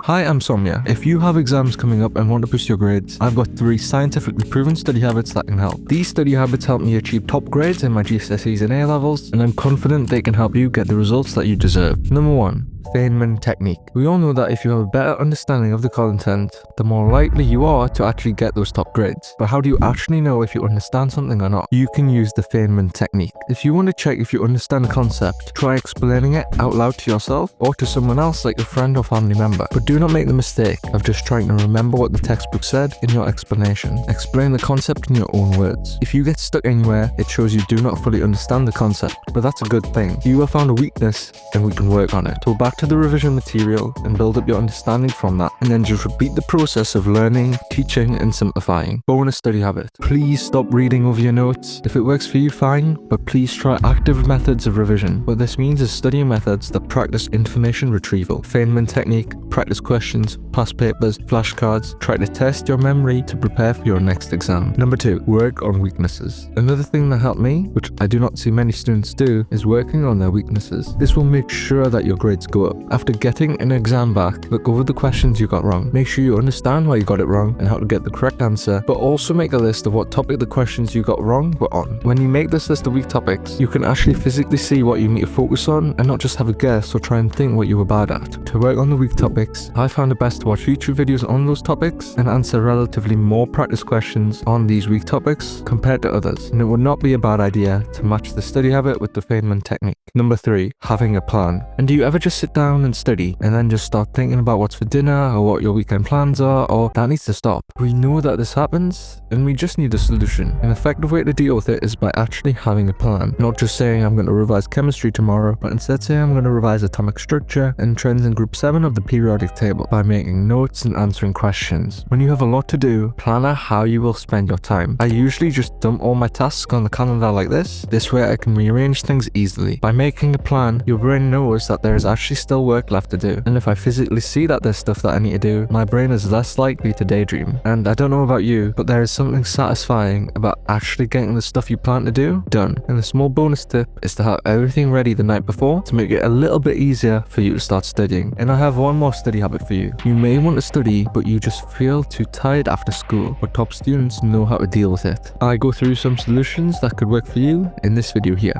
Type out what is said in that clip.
Hi, I'm Soumya. If you have exams coming up and want to boost your grades, I've got 3 scientifically proven study habits that can help. These study habits help me achieve top grades in my GCSEs and A-levels, and I'm confident they can help you get the results that you deserve. Number 1. Feynman technique. We all know that if you have a better understanding of the content, the more likely you are to actually get those top grades. But how do you actually know if you understand something or not? You can use the Feynman technique. If you want to check if you understand a concept, try explaining it out loud to yourself or to someone else like a friend or family member. But do not make the mistake of just trying to remember what the textbook said in your explanation. Explain the concept in your own words. If you get stuck anywhere, it shows you do not fully understand the concept, but that's a good thing. You have found a weakness, then we can work on it. So back to the revision material and build up your understanding from that, and then just repeat the process of learning, teaching, and simplifying. Bonus study habit. Please stop reading over your notes. If it works for you, fine, but please try active methods of revision. What this means is studying methods that practice information retrieval. Feynman technique, practice questions, past papers, flashcards. Try to test your memory to prepare for your next exam. Number 2, work on weaknesses. Another thing that helped me, which I do not see many students do, is working on their weaknesses. This will make sure that your grades go up. After getting an exam back, look over the questions you got wrong. Make sure you understand why you got it wrong and how to get the correct answer, but also make a list of what topic the questions you got wrong were on. When you make this list of weak topics, you can actually physically see what you need to focus on and not just have a guess or try and think what you were bad at. To work on the weak topics, I found it best to watch YouTube videos on those topics and answer relatively more practice questions on these weak topics compared to others. And it would not be a bad idea to match the study habit with the Feynman technique. Number 3, having a plan. And do you ever just sit down and study and then just start thinking about what's for dinner or what your weekend plans are? Or that needs to stop. We know that this happens and we just need a solution. An effective way to deal with it is by actually having a plan. Not just saying I'm going to revise chemistry tomorrow, but instead saying I'm going to revise atomic structure and trends in group 7 of the periodic table by making notes and answering questions. When you have a lot to do, plan out how you will spend your time. I usually just dump all my tasks on the calendar like this. This way I can rearrange things easily. By making a plan, your brain knows that there is actually still work left to do. And if I physically see that there's stuff that I need to do, my brain is less likely to daydream. And I don't know about you, but there is something satisfying about actually getting the stuff you plan to do done. And a small bonus tip is to have everything ready the night before to make it a little bit easier for you to start studying. And I have one more study habit for you. You may want to study, but you just feel too tired after school, but top students know how to deal with it. I go through some solutions that could work for you in this video here.